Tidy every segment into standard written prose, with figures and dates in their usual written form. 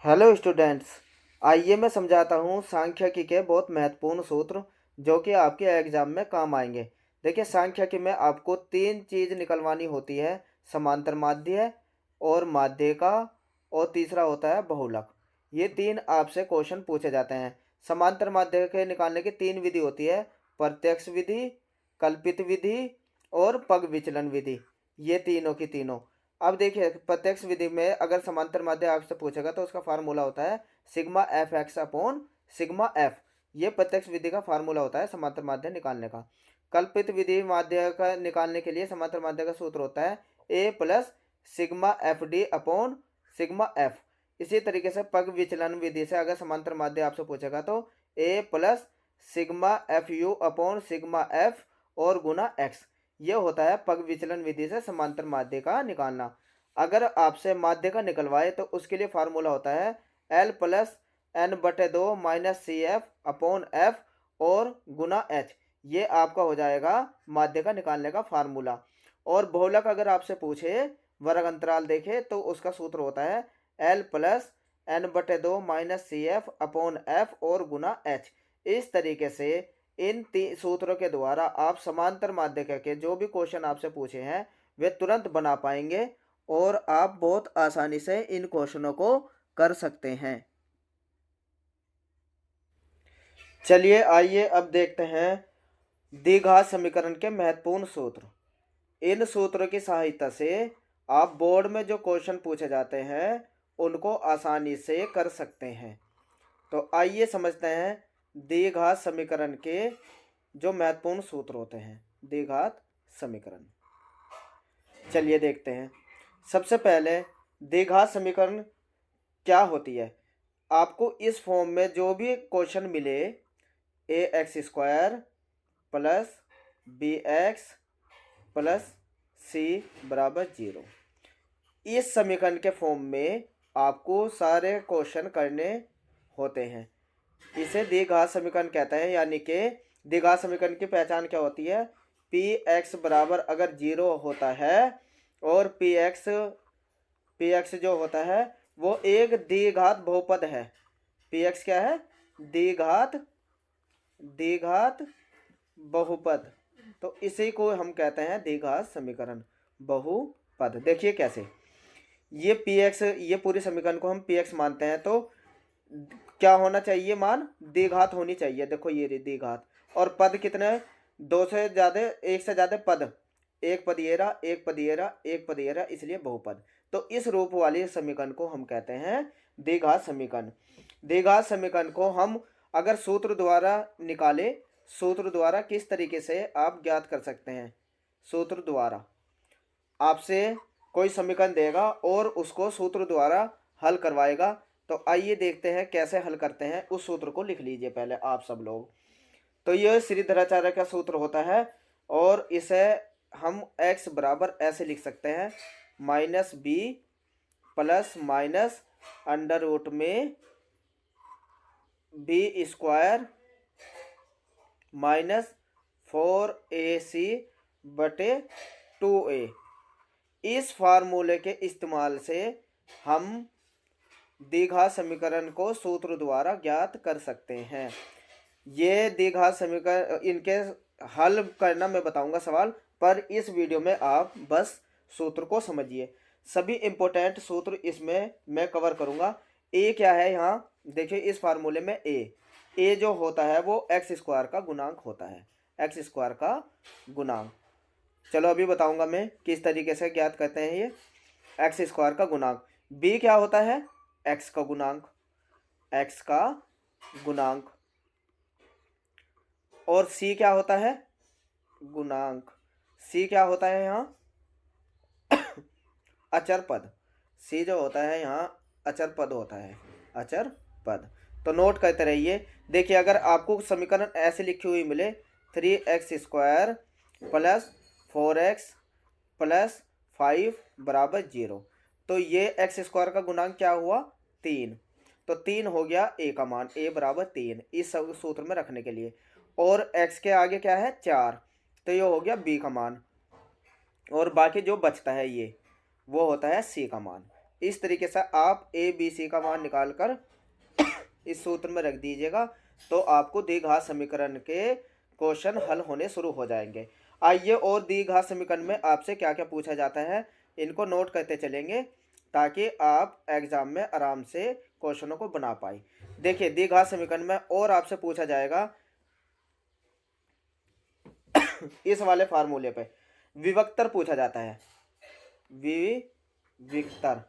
Hello students. आइए मैं समझाता हूँ सांख्यिकी के बहुत महत्वपूर्ण सूत्र जो कि आपके एग्जाम में काम आएंगे। देखिए, सांख्यिकी में आपको तीन चीज़ निकलवानी होती है: समांतर माध्य और माध्य का, और तीसरा होता है बहुलक। ये तीन आपसे क्वेश्चन पूछे जाते हैं। समांतर माध्य के निकालने की तीन विधि होती है: प्रत्यक्ष विधि, कल्पित विधि और पग विचलन विधि। ये तीनों की तीनों। अब देखिए, प्रत्यक्ष विधि में अगर समांतर माध्य आपसे पूछेगा तो उसका फार्मूला होता है sigma F x upon sigma F. ये प्रत्यक्ष विधि का फार्मूला होता है समांतर माध्य निकालने का। कल्पित विधि माध्य का निकालने के लिए समांतर माध्य का सूत्र होता है A plus sigma F D upon sigma F. इसी तरीके से पग विचलन विधि से अगर समांतर माध्य आपसे पूछेगा तो A plus sigma F U upon sigma F और गुना एक्स। ये होता है पग विचलन विधि से समांतर माध्य का निकालना। अगर आपसे माध्य का निकलवाए तो उसके लिए फार्मूला होता है एल प्लस एन बटे दो minus C F upon F और गुना एच। ये आपका हो जाएगा माध्य का निकालने का फार्मूला। और बहुलक अगर आपसे पूछे, वर्ग अंतराल देखे, तो उसका सूत्र होता है एल प्लस एन बटे दो minus C F upon F और गुना एच। इस तरीके से इन सूत्रों के द्वारा आप समांतर माध्यक के जो भी क्वेश्चन आपसे पूछे हैं वे तुरंत बना पाएंगे और आप बहुत आसानी से इन क्वेश्चनों को कर सकते हैं। चलिए आइए अब देखते हैं द्विघात समीकरण के महत्वपूर्ण सूत्र। इन सूत्रों की सहायता से आप बोर्ड में जो क्वेश्चन पूछे जाते हैं उनको आसानी से कर सकते हैं। तो आइए समझते हैं द्विघात समीकरण के जो महत्वपूर्ण सूत्र होते हैं। द्विघात समीकरण, चलिए देखते हैं। सबसे पहले द्विघात समीकरण क्या होती है। आपको इस फॉर्म में जो भी क्वेश्चन मिले, A X square plus B X plus C बराबर 0, इस समीकरण के फॉर्म में आपको सारे क्वेश्चन करने होते हैं। इसे द्विघात समीकरण कहते हैं। यानी कि द्विघात समीकरण की पहचान क्या होती है? पी एक्स बराबर अगर 0 होता है और पी एक्स जो होता है वो एक द्विघात बहुपद है। पी एक्स क्या है? द्विघात बहुपद। तो इसी को हम कहते हैं द्विघात समीकरण बहुपद। देखिए कैसे, ये पी एक्स, ये पूरी समीकरण को हम पी एक्स मानते हैं तो क्या होना चाहिए? मान द्विघात होनी चाहिए। देखो ये रही द्विघात। और पद कितने? दो से ज्यादा, एक से ज्यादा पद, एक पद ये रहा, एक पद ये रहा, एक पद ये रहा, इसलिए बहुपद। तो इस रूप वाली समीकरण को हम कहते हैं द्विघात समीकरण। द्विघात समीकरण को हम अगर सूत्र द्वारा निकाले, सूत्र द्वारा किस तरीके से आप ज्ञात कर सकते हैं? सूत्र द्वारा आपसे कोई समीकरण देगा और उसको सूत्र द्वारा हल करवाएगा। तो आइए देखते हैं कैसे हल करते हैं। उस सूत्र को लिख लीजिए पहले आप सब लोग। तो यह श्रीधराचार्य का सूत्र होता है और इसे हम x बराबर ऐसे लिख सकते हैं, minus B plus minus under root में बी स्क्वायर माइनस 4ac बटे 2a। इस फार्मूले के इस्तेमाल से हम द्विघात समीकरण को सूत्र द्वारा ज्ञात कर सकते हैं। ये द्विघात समीकरण, इनके हल करना मैं बताऊंगा सवाल, पर इस वीडियो में आप बस सूत्र को समझिए। सभी इंपॉर्टेंट सूत्र इसमें मैं कवर करूंगा। ए क्या है यहाँ देखिए, इस फार्मूले में ए जो होता है वो एक्स स्क्वायर का गुणांक होता है, एक्स स्क्वायर का गुणांक। चलो अभी बताऊंगा मैं किस तरीके से ज्ञात करते हैं ये एक्स स्क्वायर का गुणांक। बी क्या होता है? एक्स का गुणांक, एक्स का गुणांक। और सी क्या होता है? गुणांक। सी क्या होता है यहाँ? अचर पद। सी जो होता है यहाँ अचर पद होता है, अचर पद। तो नोट करते रहिए। देखिए, अगर आपको समीकरण ऐसे लिखी हुई मिले, 3x square plus 4x plus 5 बराबर 0, तो ये एक्स स्क्वायर का गुणांक क्या हुआ? 3। तो 3 हो गया ए का मान, ए बराबर 3 इस सूत्र में रखने के लिए। और x के आगे क्या है? 4, तो ये हो गया बी का मान। और बाकी जो बचता है ये वो होता है सी का मान। इस तरीके से आप ए बी सी का मान निकाल कर इस सूत्र में रख दीजिएगा, तो आपको द्विघात समीकरण के क्वेश्चन हल होने शुरू हो जाएंगे। आइए और द्विघात समीकरण में आपसे क्या क्या पूछा जाता है इनको नोट करते चलेंगे, ताकि आप एग्जाम में आराम से क्वेश्चनों को बना पाए। देखिए द्विघात समीकरण में और आपसे पूछा जाएगा इस वाले फार्मूले पे विभक्तर पूछा जाता है, विभक्तर।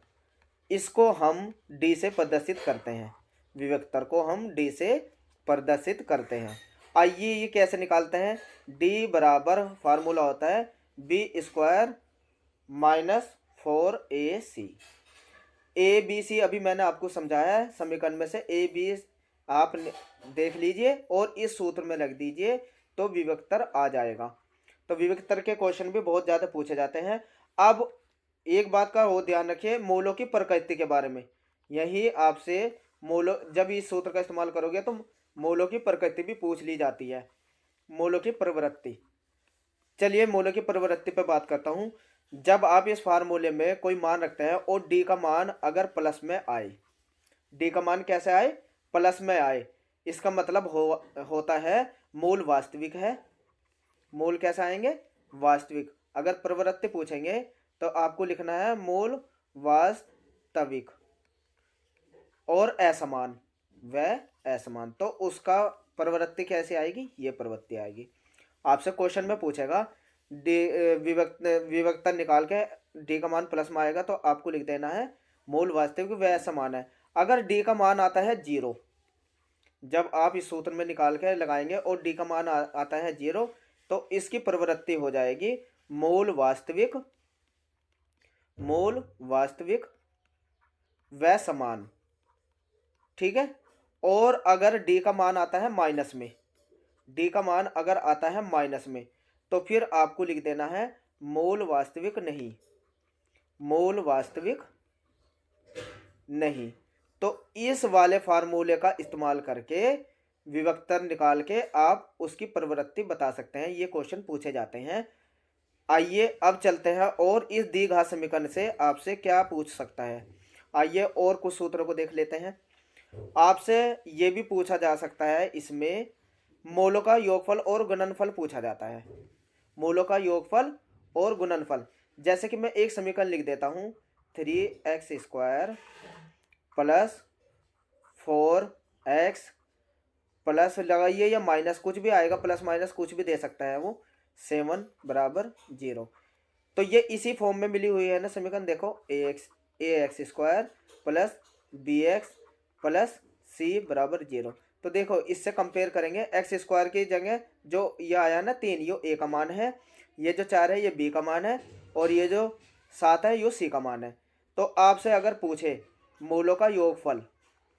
इसको हम डी से प्रदर्शित करते हैं, विभक्तर को हम डी से प्रदर्शित करते हैं। आइए ये कैसे निकालते हैं। डी बराबर फार्मूला होता है B square minus 4ac। A B C अभी मैंने आपको समझाया है, समीकरण में से ए बी आप देख लीजिए और इस सूत्र में रख दीजिए तो विभक्तर आ जाएगा। तो विभक्तर के क्वेश्चन भी बहुत ज़्यादा पूछे जाते हैं। अब एक बात का वो ध्यान रखिए मूलों की प्रकृति के बारे में, यही आपसे मूलों जब इस सूत्र का इस्तेमाल करोगे तो मूलों की प्रकृति भी पूछ ली जाती है, मूलों की प्रवृत्ति। चलिए मूलों की प्रवृत्ति पर बात करता हूँ। जब आप इस फार्मूले में कोई मान रखते हैं और डी का मान अगर प्लस में आए, डी का मान कैसे आए, प्लस में आए, इसका मतलब होता है मूल वास्तविक है। मूल कैसे आएंगे, वास्तविक। अगर प्रवृत्ति पूछेंगे तो आपको लिखना है मूल वास्तविक और असमान व असमान, तो उसका प्रवृत्ति कैसे आएगी, ये प्रवृत्ति आएगी। आपसे क्वेश्चन में पूछेगा डी विभक्तर निकाल के डी का मान प्लस में आएगा तो आपको लिख देना है मूल वास्तविक व असमान है। अगर डी का मान आता है 0, जब आप इस सूत्र में निकाल के लगाएंगे और डी का मान आता है 0 तो इसकी प्रवृत्ति हो जाएगी मूल वास्तविक व समान, ठीक है। और अगर डी का मान आता है माइनस में, डी का मान अगर आता है माइनस में तो फिर आपको लिख देना है मूल वास्तविक नहीं, मूल वास्तविक नहीं। तो इस वाले फार्मूले का इस्तेमाल करके विभक्तर निकाल के आप उसकी प्रवृत्ति बता सकते हैं, ये क्वेश्चन पूछे जाते हैं। आइए अब चलते हैं और इस द्विघात समीकरण से आपसे क्या पूछ सकता है। आइए और कुछ सूत्रों को देख लेते हैं। आपसे ये भी पूछा जा सकता है, इसमें मूलों का योगफल और गुणनफल पूछा जाता है, मूलों का योगफल और गुणनफल। जैसे कि मैं एक समीकरण लिख देता हूँ 3x² प्लस 4x प्लस लगाइए या माइनस कुछ भी आएगा, प्लस माइनस कुछ भी दे सकता है वो, 7 बराबर 0। तो ये इसी फॉर्म में मिली हुई है ना समीकरण। देखो ax² plus bx plus c बराबर 0। तो देखो इससे कंपेयर करेंगे, x² की जगह जो ये आया ना 3, ये a का मान है, ये जो 4 है ये b का मान है, और ये जो 7 है ये c का मान है। तो आपसे अगर पूछे मूलों का योगफल,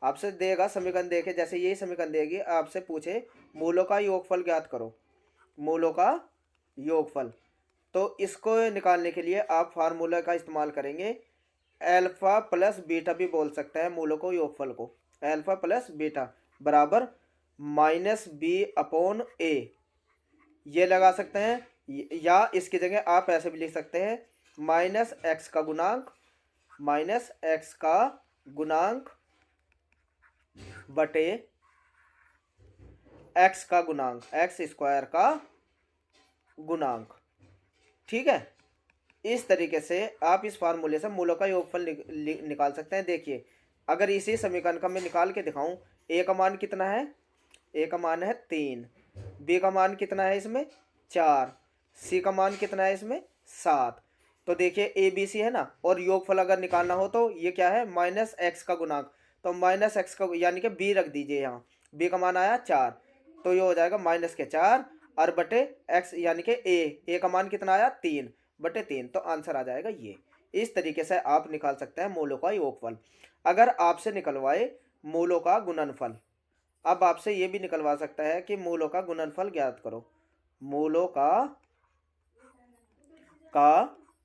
आपसे देगा समीकरण देके, जैसे यही समीकरण देगी, आपसे पूछे मूलों का योगफल ज्ञात करो, मूलों का योगफल, तो इसको निकालने के लिए आप फार्मूला का इस्तेमाल करेंगे। अल्फा प्लस बीटा भी बोल सकते हैं मूलों को, योगफल को अल्फा प्लस बीटा बराबर -b/a, ये लगा सकते हैं, या इसकी जगह आप ऐसे भी लिख सकते हैं -x का गुणांक बटे x का गुणांक, x² का गुणांक, ठीक है। इस तरीके से आप इस फार्मूले से मूलों का योगफल निकाल सकते हैं। देखिए अगर इसी समीकरण का मैं निकाल के दिखाऊं, a का मान कितना है, a का मान है 3, b का मान कितना है इसमें 4, c का मान कितना है इसमें 7। तो देखिए a b c है ना, और योगफल अगर निकालना हो तो ये क्या है -x का गुणांक, तो -x का यानी कि b रख दीजिए यहाँ, b का मान आया 4, तो ये हो जाएगा -4 और बटे x यानी कि a का मान कितना आया 3/3, तो आंसर आ जाएगा ये। इस तरीके से आप निकाल सकते हैं मूलों का योगफल। अगर आपसे निकलवाए मूलों का गुणनफल, अब आपसे ये भी निकलवा सकता है कि मूलों का गुणनफल ज्ञात करो, मूलों का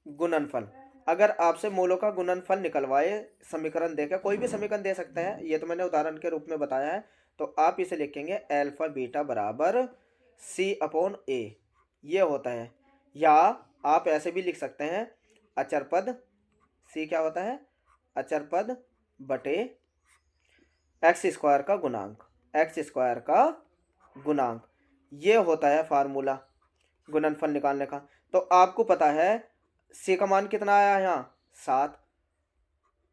गुणनफल। अगर आपसे मूलों का गुणनफल निकलवाए समीकरण देकर, कोई भी समीकरण दे सकते हैं, ये तो मैंने उदाहरण के रूप में बताया है, तो आप इसे लिखेंगे अल्फा बीटा बराबर c/a, ये होता है। या आप ऐसे भी लिख सकते हैं अचर पद c क्या होता है अचर पद बटे एक्स स्क्वायर का गुणांक, एक्स स्क्वायर का गुणांक। ये होता है फार्मूला गुणनफल निकालने का। तो आपको पता है सी का मान कितना आया यहाँ 7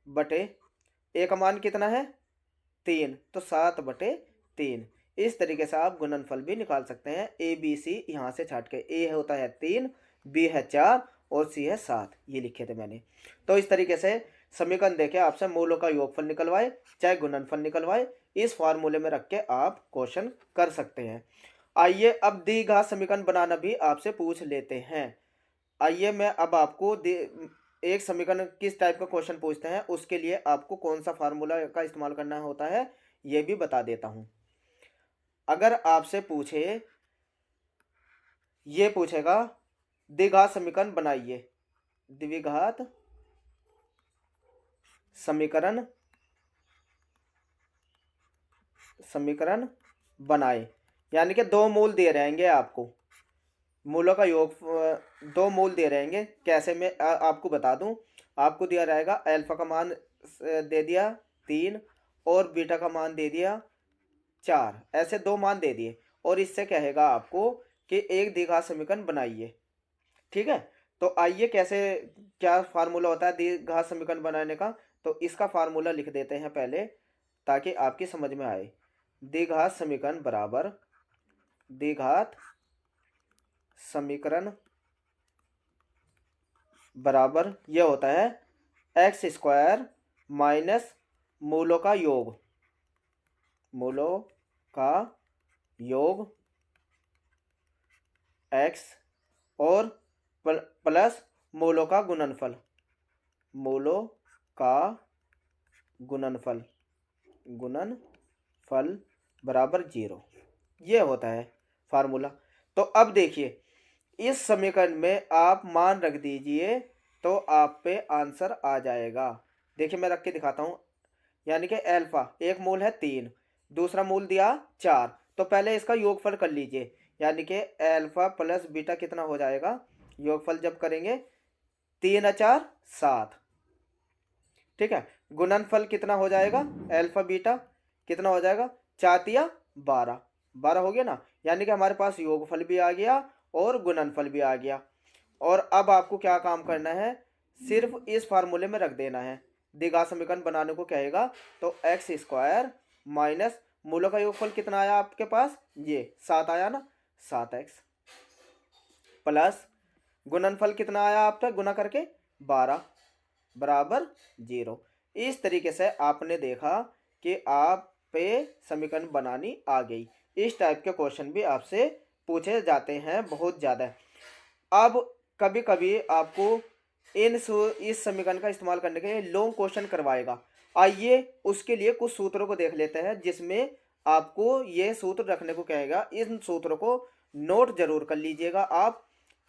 बटे ए का मान कितना है 3, तो 7/3। इस तरीके से आप गुणनफल भी निकाल सकते हैं। ए बी सी यहाँ से छाट के, ए होता है 3, बी है 4 और सी है 7, ये लिखे थे मैंने। तो इस तरीके से समीकरण देके आपसे मूलों का योगफल निकलवाए चाहे गुणनफल निकलवाए, इस फार्मूले में रख के आप क्वेश्चन कर सकते हैं। आइए अब द्विघात समीकरण बनाना भी आपसे पूछ लेते हैं। आइए मैं अब आपको एक समीकरण किस टाइप का क्वेश्चन पूछते हैं उसके लिए आपको कौन सा फार्मूला का इस्तेमाल करना होता है ये भी बता देता हूं। अगर आपसे पूछे, ये पूछेगा द्विघात समीकरण बनाइए, द्विघात समीकरण बनाए, यानी कि दो मूल दे रहेंगे आपको, मूलों का योग, दो मूल दे रहेंगे। कैसे मैं आपको बता दूं। आपको दिया रहेगा अल्फा का मान दे दिया 3 और बीटा का मान दे दिया 4, ऐसे दो मान दे दिए और इससे कहेगा आपको कि एक द्विघात समीकरण बनाइए। ठीक है, तो आइए कैसे, क्या फार्मूला होता है द्विघात समीकरण बनाने का, तो इसका फार्मूला लिख देते हैं पहले ताकि आपकी समझ में आए। द्विघात समीकरण बराबर, द्विघात समीकरण बराबर यह होता है एक्स स्क्वायर माइनस मूलों का योग, मूलों का योग एक्स और प्लस मूलों का गुणनफल, मूलों का गुणनफल, गुणनफल बराबर 0। ये होता है फार्मूला। तो अब देखिए इस समीकरण में आप मान रख दीजिए तो आप पे आंसर आ जाएगा। देखिए मैं रख के दिखाता हूं, यानी कि अल्फा एक मूल है 3, दूसरा मूल दिया 4, तो पहले इसका योगफल कर लीजिए, यानी कि अल्फा प्लस बीटा कितना हो जाएगा, योगफल जब करेंगे 3 और 4 7। ठीक है, गुणनफल कितना हो जाएगा, अल्फा बीटा कितना हो जाएगा 4 12, 12 हो गया ना, यानी कि हमारे पास योगफल भी आ गया और गुणनफल भी आ गया। और अब आपको क्या काम करना है, सिर्फ इस फार्मूले में रख देना है। द्विघात समीकरण बनाने को कहेगा तो एक्स स्क्वायर माइनस मूलों का योगफल कितना आया आपके पास, ये 7 आया ना, 7x प्लस गुणनफल कितना आया आपका गुना करके 12 बराबर 0। इस तरीके से आपने देखा कि आप पे समीकरण बनानी आ गई। इस टाइप के क्वेश्चन भी आपसे पूछे जाते हैं बहुत ज़्यादा। अब कभी कभी आपको इस समीकरण का इस्तेमाल करने के लिए लॉन्ग क्वेश्चन करवाएगा। आइए उसके लिए कुछ सूत्रों को देख लेते हैं जिसमें आपको ये सूत्र रखने को कहेगा। इन सूत्रों को नोट जरूर कर लीजिएगा आप,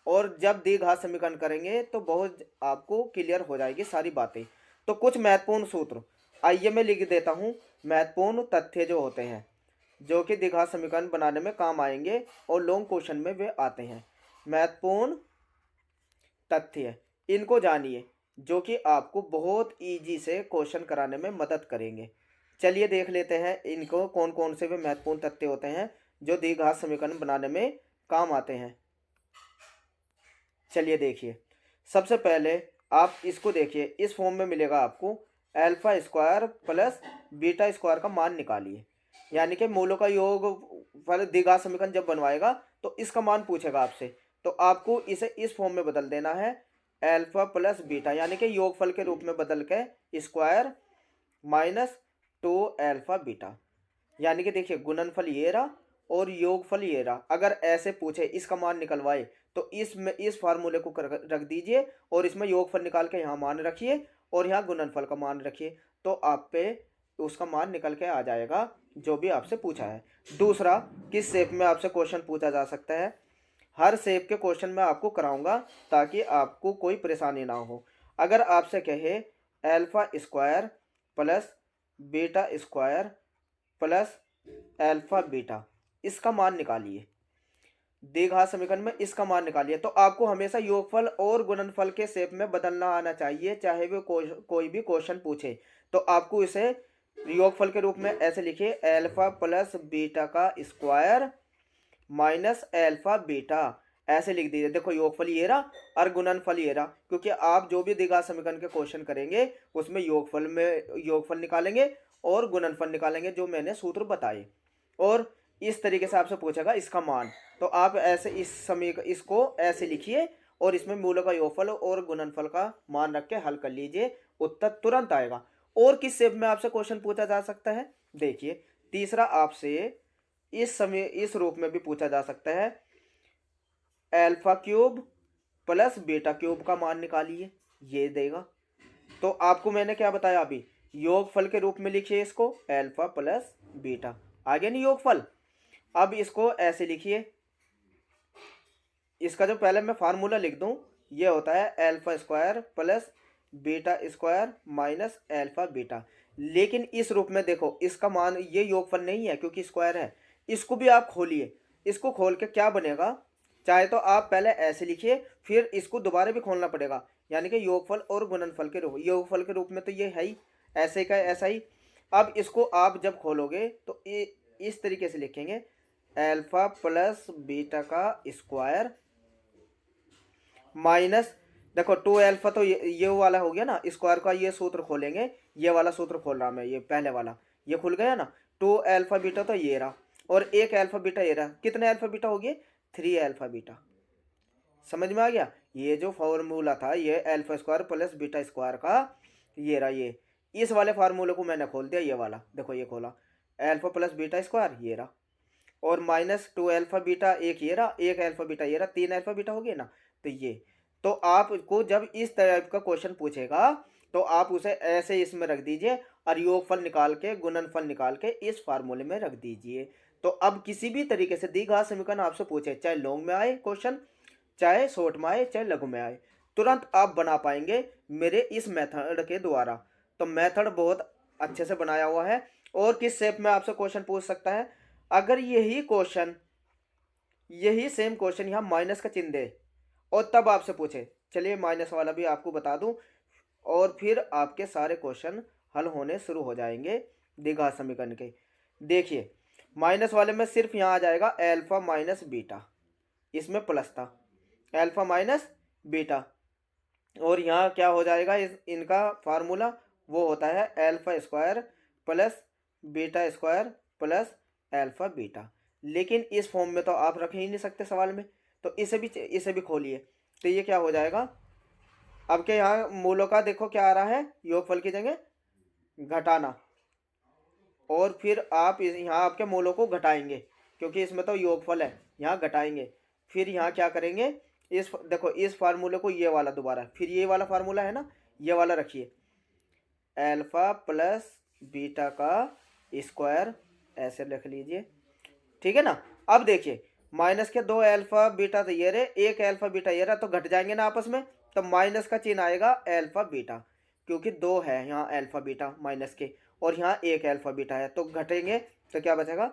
और जब द्विघात समीकरण करेंगे तो बहुत आपको क्लियर हो जाएगी सारी बातें। तो कुछ महत्वपूर्ण सूत्र आइए मैं लिख देता हूँ, महत्वपूर्ण तथ्य जो होते हैं जो कि द्विघात समीकरण बनाने में काम आएंगे और लॉन्ग क्वेश्चन में वे आते हैं। महत्वपूर्ण तथ्य इनको जानिए जो कि आपको बहुत इजी से क्वेश्चन कराने में मदद करेंगे। चलिए देख लेते हैं इनको कौन कौन से वे महत्वपूर्ण तथ्य होते हैं जो द्विघात समीकरण बनाने में काम आते हैं। चलिए देखिए, सबसे पहले आप इसको देखिए, इस फॉर्म में मिलेगा आपको alpha square plus beta square का मान निकालिए, यानी कि मूलों का योग फल द्विघात समीकरण जब बनवाएगा तो इसका मान पूछेगा आपसे, तो आपको इसे इस फॉर्म में बदल देना है अल्फा प्लस बीटा, यानी कि योगफल के रूप में बदल के स्क्वायर माइनस 2 अल्फा बीटा, यानी कि देखिए गुणनफल ये रहा और योगफल ये रहा। अगर ऐसे पूछे इसका मान निकलवाए तो इसमें इस फार्मूले को रख दीजिए और इसमें योगफल निकाल के यहाँ मान रखिए और यहाँ गुणनफल का मान रखिए, तो आप पे उसका मान निकल के आ जाएगा जो भी आपसे पूछा है। दूसरा, किस शेप में आपसे क्वेश्चन पूछा जा सकता है, हर शेप के क्वेश्चन मैं आपको कराऊंगा ताकि आपको कोई परेशानी ना हो। अगर आपसे कहे alpha square plus beta square plus alpha beta, इसका मान निकालिए, द्विघात समीकरण में इसका मान निकालिए। तो आपको हमेशा योगफल और गुणनफल के शेप में बदलना आना चाहिए, चाहे वो कोई भी क्वेश्चन पूछे। तो आपको इसे योगफल के रूप में ऐसे लिखिए, अल्फा प्लस बीटा का स्क्वायर माइनस अल्फा बीटा, ऐसे लिख दीजिए। देखो योगफल ये रहा और गुणनफल ये रहा, क्योंकि आप जो भी द्विघात समीकरण के क्वेश्चन करेंगे उसमें योगफल निकालेंगे और गुणनफल निकालेंगे, जो मैंने सूत्र बताए। और इस तरीके से आपसे पूछेगा इसका मान, तो आप ऐसे इसको ऐसे लिखिए और इसमें मूलों का योगफल और गुणनफल का मान रख के हल कर लीजिए, उत्तर तुरंत आएगा। और किस शेप में आपसे क्वेश्चन पूछा जा सकता है, देखिए तीसरा आपसे इस रूप में भी पूछा जा सकता है, alpha cube plus beta cube का मान निकालिए, ये देगा। तो आपको मैंने क्या बताया अभी, योगफल के रूप में लिखिए इसको, अल्फा प्लस बीटा, आगे नहीं योगफल। अब इसको ऐसे लिखिए, इसका जो पहले मैं फार्मूला लिख दूं, ये होता है alpha square plus beta square minus alpha beta. लेकिन इस रूप में देखो, इसका मान ये योगफल नहीं है क्योंकि स्क्वायर है। इसको भी आप खोलिए, इसको खोल के क्या बनेगा, चाहे तो आप पहले ऐसे लिखिए, फिर इसको दोबारा भी खोलना पड़ेगा, यानी कि योगफल और गुणनफल के रूप, योगफल के रूप में तो ये है ही, ऐसे का ऐसा ही। अब इसको आप जब खोलोगे तो इस तरीके से लिखेंगे, अल्फा प्लस बीटा का स्क्वायर माइनस, देखो 2 अल्फा तो ये वाला हो गया ना, स्क्वायर का ये सूत्र खोलेंगे, ये वाला सूत्र खोल रहा मैं, ये पहले वाला ये खुल गया ना, 2 अल्फा बीटा तो ये रहा और 1 अल्फा बीटा ये रहा। कितने अल्फा बीटा हो गए, 3 अल्फा बीटा। समझ में आ गया, ये जो फॉर्मूला था ये alpha square plus beta square का, ये रहा, ये इस वाले फार्मूले को मैंने खोल दिया, ये वाला देखो, ये खोला अल्फा प्लस बीटा स्क्वायर ये रहा, और माइनस 2 अल्फा बीटा एक ये रहा, 1 अल्फा बीटा ये रहा, 3 अल्फा बीटा हो गया ना। तो ये, तो आपको जब इस टाइप का क्वेश्चन पूछेगा तो आप उसे ऐसे इसमें रख दीजिए और योगफल निकाल के गुणनफल निकाल के इस फार्मूले में रख दीजिए। तो अब किसी भी तरीके से द्विघात समीकरण आपसे पूछे, चाहे लॉन्ग में आए क्वेश्चन, चाहे शॉर्ट में आए, चाहे लघु में आए, तुरंत आप बना पाएंगे मेरे इस मेथड के द्वारा। तो मेथड बहुत अच्छे से बनाया हुआ है। और किस शेप में आपसे क्वेश्चन पूछ सकता है, अगर यही सेम क्वेश्चन यहाँ माइनस का चिन्ह दे और तब आपसे पूछे, चलिए माइनस वाला भी आपको बता दूं, और फिर आपके सारे क्वेश्चन हल होने शुरू हो जाएंगे द्विघात समीकरण के। देखिए माइनस वाले में सिर्फ यहाँ आ जाएगा अल्फा माइनस बीटा, इसमें प्लस था, अल्फा माइनस बीटा, और यहाँ क्या हो जाएगा, इनका फार्मूला वो होता है alpha square plus beta square plus alpha beta. लेकिन इस फॉर्म में तो आप रख ही नहीं सकते सवाल में, तो इसे भी खोलिए। तो ये क्या हो जाएगा, अब के यहाँ मूलों का देखो क्या आ रहा है, योगफल की जगह घटाना, और फिर आप यहाँ आपके मूलों को घटाएंगे क्योंकि इसमें तो योगफल है, यहाँ घटाएंगे। फिर यहाँ क्या करेंगे, देखो इस फार्मूले को ये वाला दोबारा, फिर ये वाला फार्मूला है ना, ये वाला रखिए, अल्फा प्लस बीटा का स्क्वायर, ऐसे लिख लीजिए, ठीक है ना। अब देखिए माइनस के 2 अल्फा बीटा तो ये रहे, 1 अल्फा बीटा ये रहा, तो घट जाएंगे ना आपस में, तो माइनस का चिन्ह आएगा अल्फा बीटा, क्योंकि 2 है यहाँ अल्फा बीटा माइनस के, और यहाँ 1 अल्फा बीटा है, तो घटेंगे तो क्या बचेगा,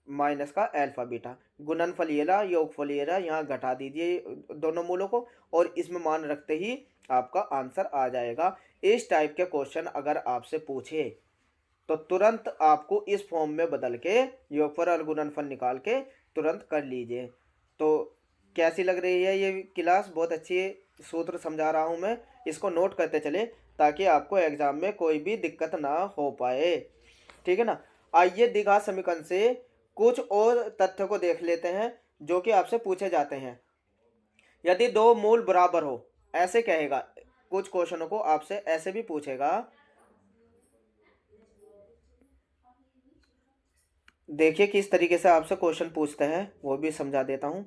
माइनस का अल्फा बीटा। गुणनफल ये रहा, योगफल ये रहा, यहाँ घटा दीजिए दोनों मूलों को और इसमें मान रखते ही आपका आंसर आ जाएगा। इस टाइप के क्वेश्चन अगर आपसे पूछे तो तुरंत आपको इस फॉर्म में बदल के योगफल और गुणनफल निकाल के तुरंत कर लीजिए। तो कैसी लग रही है ये क्लास, बहुत अच्छी सूत्र समझा रहा हूँ मैं, इसको नोट करते चले ताकि आपको एग्जाम में कोई भी दिक्कत ना हो पाए, ठीक है ना। आइए द्विघात समीकरण से कुछ और तथ्यों को देख लेते हैं जो कि आपसे पूछे जाते हैं। यदि दो मूल बराबर हो, ऐसे कहेगा, कुछ क्वेश्चनों को आपसे ऐसे भी पूछेगा, देखिए किस तरीके से आपसे क्वेश्चन पूछते हैं वो भी समझा देता हूं।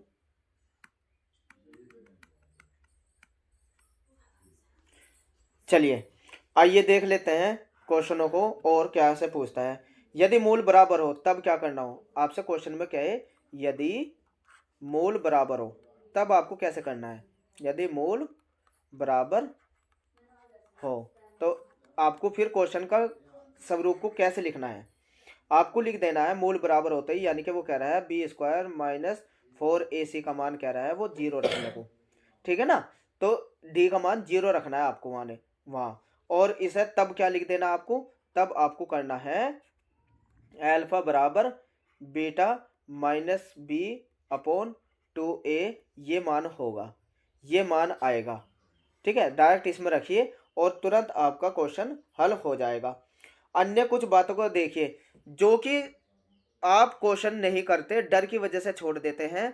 चलिए आइए देख लेते हैं क्वेश्चनों को और क्या से पूछता है। यदि मूल बराबर हो तब क्या करना हो, आपसे क्वेश्चन में कहे यदि मूल बराबर हो तब आपको कैसे करना है। यदि मूल बराबर हो तो आपको फिर क्वेश्चन का स्वरूप को कैसे लिखना है, आपको लिख देना है मूल बराबर होते ही, यानी कि वो कह रहा है बी स्क्वायर माइनस 4ac का मान कह रहा है वो 0 रखने को, ठीक है ना। तो d का मान 0 रखना है आपको वहाँ। और इसे तब क्या लिख देना आपको, तब आपको करना है अल्फा बराबर beta minus B upon 2a, ये मान होगा, ये मान आएगा, ठीक है। डायरेक्ट इसमें रखिए और तुरंत आपका क्वेश्चन हल हो जाएगा। अन्य कुछ बातों को देखिए जो कि आप क्वेश्चन नहीं करते, डर की वजह से छोड़ देते हैं,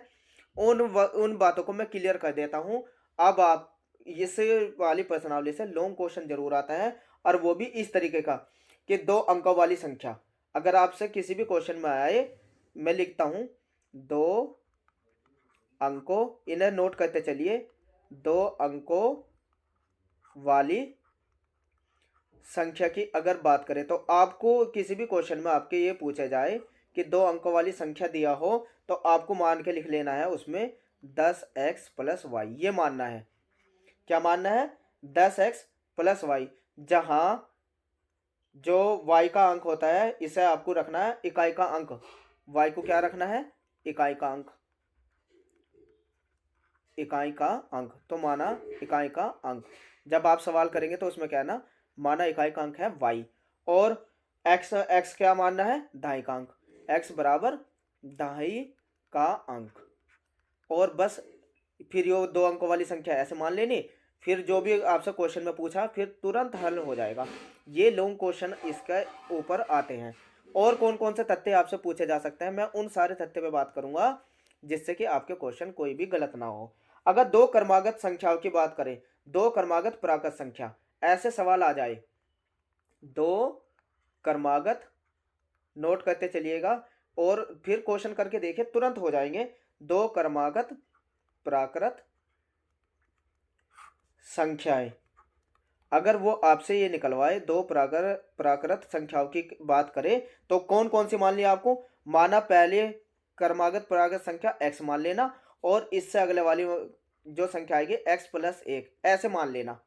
उन बातों को मैं क्लियर कर देता हूं। अब आप इस वाली प्रश्नावली से लॉन्ग क्वेश्चन जरूर आता है, और वो भी इस तरीके का कि 2 अंकों वाली संख्या अगर आपसे किसी भी क्वेश्चन में आए, मैं लिखता हूं 2 अंकों, इन्हें नोट करते चलिए, 2 अंकों वाली संख्या की अगर बात करें तो आपको किसी भी क्वेश्चन में आपके ये पूछा जाए कि 2 अंकों वाली संख्या दिया हो, तो आपको मान के लिख लेना है उसमें 10x प्लस वाई, ये मानना है। क्या मानना है? 10x प्लस वाई, जहां जो y का अंक होता है इसे आपको रखना है इकाई का अंक, y को क्या रखना है? इकाई का अंक, इकाई का अंक। तो माना इकाई का अंक, जब आप सवाल करेंगे तो उसमें क्या है ना, माना इकाई का अंक है y, और x क्या मानना है? दहाई का अंक, x बराबर दहाई का अंक। और बस फिर ये 2 अंकों वाली संख्या ऐसे मान लेनी, फिर जो भी आपसे क्वेश्चन में पूछा फिर तुरंत हल हो जाएगा। ये लॉन्ग क्वेश्चन इसके ऊपर आते हैं। और कौन कौन से तथ्य आपसे पूछे जा सकते हैं, मैं उन सारे तथ्य पे बात करूंगा जिससे कि आपके क्वेश्चन कोई भी गलत ना हो। अगर 2 क्रमागत संख्याओं की बात करें, 2 क्रमागत प्राकृत संख्या, ऐसे सवाल आ जाए, 2 क्रमागत, नोट करते चलिएगा और फिर क्वेश्चन करके देखिए तुरंत हो जाएंगे। 2 क्रमागत प्राकृत संख्याएं, अगर वो आपसे ये निकलवाए 2 प्राकृत संख्याओं की बात करें तो कौन कौन सी मान लिया आपको? माना पहले क्रमागत प्राकृत संख्या x मान लेना, और इससे अगले वाली जो संख्या आएगी x प्लस 1, ऐसे मान लेना।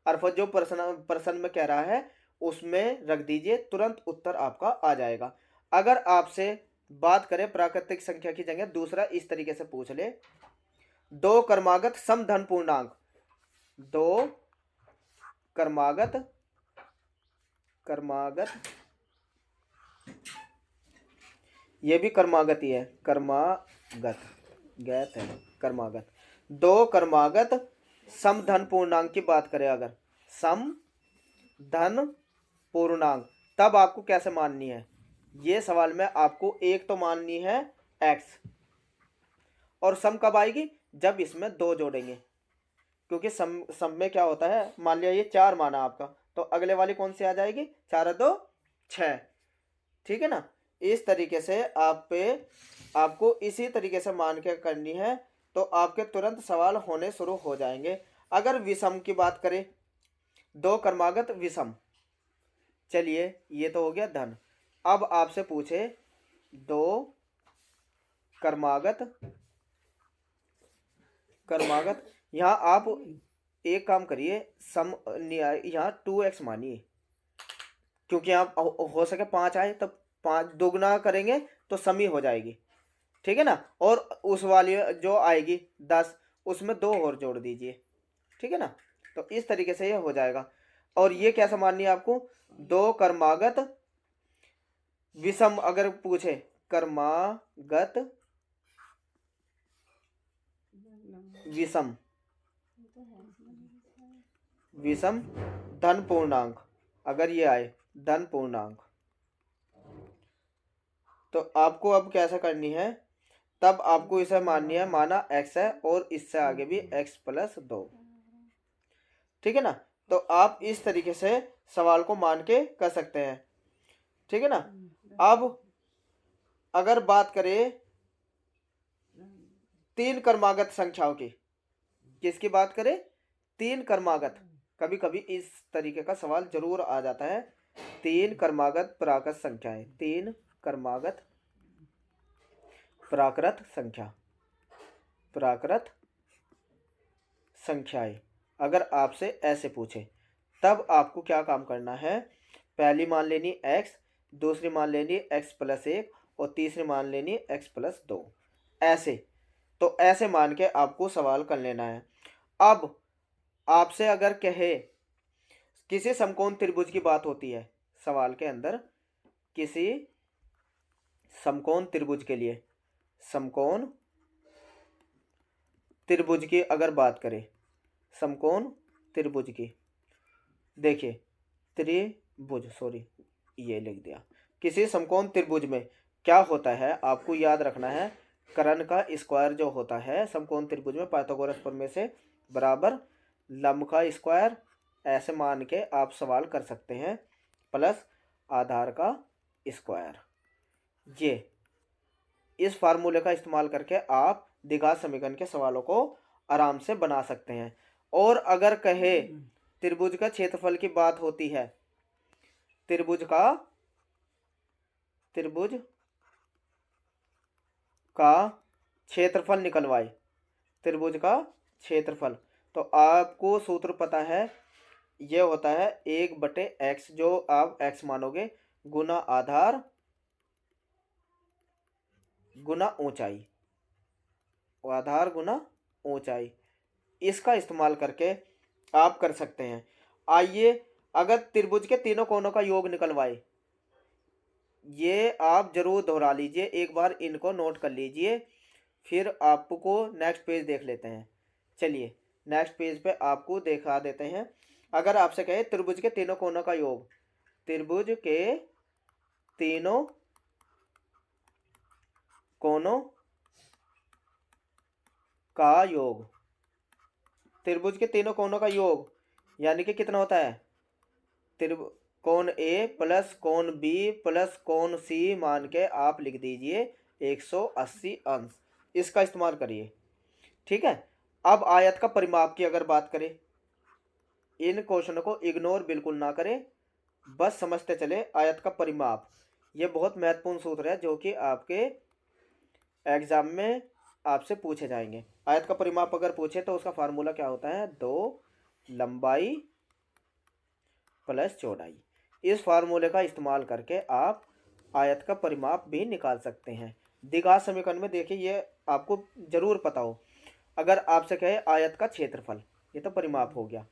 और जो प्रश्न में कह रहा है उसमें रख दीजिए, तुरंत उत्तर आपका आ जाएगा। अगर आपसे बात करें प्राकृतिक संख्या की जगह दूसरा इस तरीके से पूछ ले, 2 क्रमागत समधन पूर्णांक, 2 क्रमागत ये भी क्रमागत ही है, गैत है क्रमागत। 2 क्रमागत समधन पूर्णांक की बात करें, अगर समधन पूर्णांक, तब आपको कैसे माननी है? ये सवाल में आपको एक तो माननी है x, और सम कब आएगी? जब इसमें 2 जोड़ेंगे, क्योंकि सम में क्या होता है, मान लिया ये 4 माना आपका, तो अगले वाली कौन सी आ जाएगी? 4 2 6, ठीक है ना। इस तरीके से आपको इसी तरीके से मान के करनी है, तो आपके तुरंत सवाल होने शुरू हो जाएंगे। अगर विषम की बात करें, 2 क्रमागत विषम, चलिए ये तो हो गया धन। अब आपसे पूछे 2 क्रमागत, यहाँ आप एक काम करिए, सम यहाँ 2x मानिए, क्योंकि आप हो सके 5 आए तब 5 दोगुना करेंगे तो समी हो जाएगी, ठीक है ना। और उस वाली जो आएगी 10, उसमें 2 और जोड़ दीजिए, ठीक है ना। तो इस तरीके से ये हो जाएगा। और ये कैसा माननी है आपको? 2 क्रमागत विषम, अगर पूछे क्रमागत विषम धन पूर्णांक, अगर ये आए धन पूर्णांक, तो आपको अब कैसा करनी है? तब आपको इसे माननी है, माना x है और इससे आगे भी x प्लस 2, ठीक है ना। तो आप इस तरीके से सवाल को मान के कर सकते हैं, ठीक है ना। अब अगर बात करें 3 क्रमागत संख्याओं की, किसकी बात करें? 3 क्रमागत, कभी कभी इस तरीके का सवाल जरूर आ जाता है। 3 क्रमागत प्राकृत संख्याएं, 3 क्रमागत प्राकृत संख्याएं अगर आपसे ऐसे पूछे, तब आपको क्या काम करना है? पहली मान लेनी x, दूसरी मान लेनी x प्लस 1, और तीसरी मान लेनी x प्लस 2, ऐसे तो ऐसे मान के आपको सवाल कर लेना है। अब आपसे अगर कहे किसी समकोण त्रिभुज की बात होती है, सवाल के अंदर किसी समकोण त्रिभुज के लिए, समकोण त्रिभुज की अगर बात करें, समकोण त्रिभुज की, देखिए त्रिभुज, सॉरी ये लिख दिया। किसी समकोण त्रिभुज में क्या होता है, आपको याद रखना है, कर्ण का स्क्वायर जो होता है समकोण त्रिभुज में, पाइथागोरस प्रमेय से बराबर लंब का स्क्वायर, ऐसे मान के आप सवाल कर सकते हैं, प्लस आधार का स्क्वायर। ये इस फार्मूले का इस्तेमाल करके आप द्विघात समीकरण के सवालों को आराम से बना सकते हैं। और अगर कहे त्रिभुज का क्षेत्रफल की बात होती है, त्रिभुज का क्षेत्रफल निकलवाए, त्रिभुज का क्षेत्रफल, तो आपको सूत्र पता है, ये होता है 1/x, जो आप x मानोगे, गुना आधार गुना ऊंचाई, आधार गुना ऊंचाई। इसका इस्तेमाल करके आप कर सकते हैं। आइए अगर त्रिभुज के तीनों कोनों का योग निकलवाए, ये आप जरूर दोहरा लीजिए, एक बार इनको नोट कर लीजिए, फिर आपको नेक्स्ट पेज देख लेते हैं। चलिए नेक्स्ट पेज पे आपको दिखा देते हैं। अगर आपसे कहे त्रिभुज के तीनों कोनों का योग, त्रिभुज के तीनों कोनों का योग, त्रिभुज के तीनों कोनों का योग यानी कि कितना होता है, कोण ए प्लस कोण बी प्लस कोण सी मान के आप लिख दीजिए 180 अंश। इसका इस्तेमाल करिए, ठीक है। अब आयत का परिमाप की अगर बात करें, इन क्वेश्चनों को इग्नोर बिल्कुल ना करें, बस समझते चले। आयत का परिमाप ये बहुत महत्वपूर्ण सूत्र है जो कि आपके एग्जाम में आपसे पूछे जाएंगे। आयत का परिमाप अगर पूछे तो उसका फार्मूला क्या होता है, 2 लंबाई प्लस चौड़ाई। इस फार्मूले का इस्तेमाल करके आप आयत का परिमाप भी निकाल सकते हैं। द्विघात समीकरण में देखिए, ये आपको जरूर पता हो। अगर आपसे कहे आयत का क्षेत्रफल, ये तो परिमाप हो गया,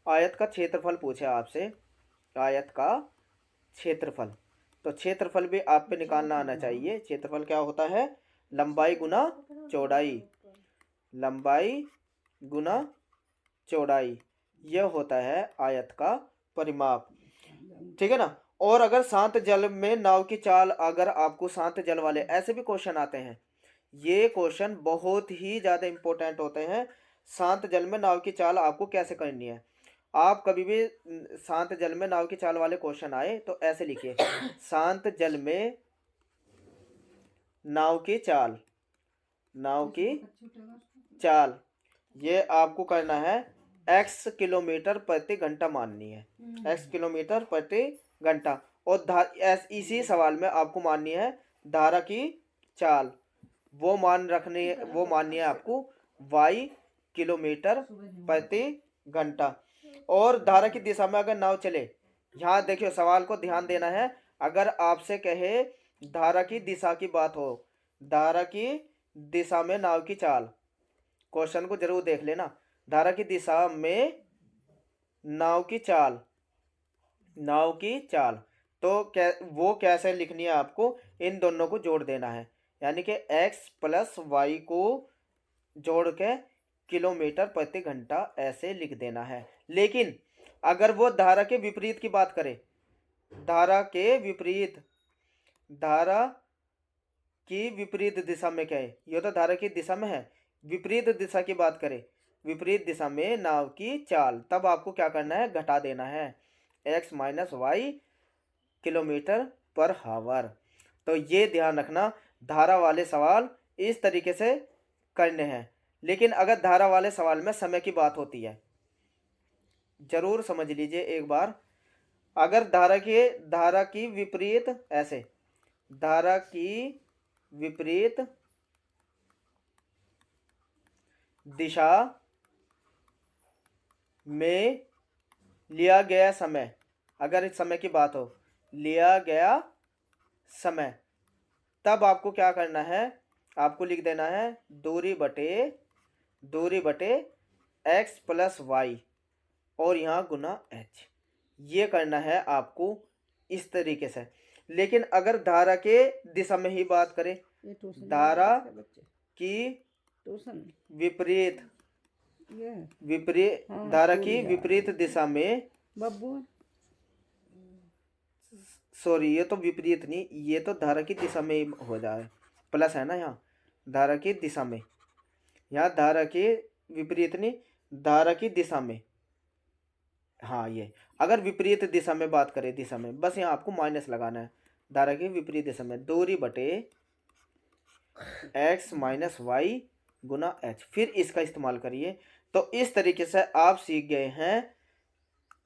आयत का क्षेत्रफल पूछे आपसे, आयत का क्षेत्रफल, तो क्षेत्रफल भी आप पे निकालना आना चाहिए। क्षेत्रफल क्या होता है, लंबाई गुना चौड़ाई, लंबाई गुना चौड़ाई, यह होता है आयत का परिमाप, ठीक है ना। और अगर शांत जल में नाव की चाल, अगर आपको शांत जल वाले ऐसे भी क्वेश्चन आते हैं, ये क्वेश्चन बहुत ही ज़्यादा इंपॉर्टेंट होते हैं। शांत जल में नाव की चाल आपको कैसे करनी है, आप कभी भी शांत जल में नाव की चाल वाले क्वेश्चन आए तो ऐसे लिखिए, शांत जल में नाव की चाल, नाव की चाल, ये आपको करना है x किलोमीटर प्रति घंटा माननी है, x किलोमीटर प्रति घंटा। और इसी सवाल में आपको माननी है धारा की चाल, वो माननी है आपको y किलोमीटर प्रति घंटा। और धारा की दिशा में अगर नाव चले, यहाँ देखियो सवाल को ध्यान देना है। अगर आपसे कहे धारा की दिशा की बात हो, धारा की दिशा में नाव की चाल, क्वेश्चन को जरूर देख लेना। धारा की दिशा में नाव की चाल, नाव की चाल, तो वो कैसे लिखनी है, आपको इन दोनों को जोड़ देना है, यानी कि x प्लस वाई को जोड़ के किलोमीटर प्रति घंटा ऐसे लिख देना है। लेकिन अगर वो धारा के विपरीत की बात करें, धारा के विपरीत, धारा की विपरीत दिशा में क्या है, ये तो धारा की दिशा में है, विपरीत दिशा की बात करें, विपरीत दिशा में नाव की चाल, तब आपको क्या करना है, घटा देना है x माइनस वाई किलोमीटर पर हावर। तो ये ध्यान रखना, धारा वाले सवाल इस तरीके से करने हैं। लेकिन अगर धारा वाले सवाल में समय की बात होती है, जरूर समझ लीजिए एक बार, अगर धारा की विपरीत, ऐसे धारा की विपरीत दिशा में लिया गया समय, अगर इस समय की बात हो, लिया गया समय, तब आपको क्या करना है, आपको लिख देना है दूरी बटे एक्स प्लस वाई और यहाँ गुना एच। ये करना है आपको इस तरीके से। लेकिन अगर धारा के दिशा में ही बात करें, धारा की विपरीत धारा की विपरीत दिशा में, सॉरी ये तो विपरीत नहीं, ये तो धारा की दिशा में ही हो जाए, प्लस है ना यहाँ, धारा की दिशा में, यहाँ धारा के विपरीत नहीं, धारा की दिशा में, हाँ ये अगर विपरीत दिशा में बात करें, दिशा में, बस यहाँ आपको माइनस लगाना है। धारा की विपरीत दिशा में दूरी बटे एक्स माइनस वाई गुना एच, फिर इसका इस्तेमाल करिए। तो इस तरीके से आप सीख गए हैं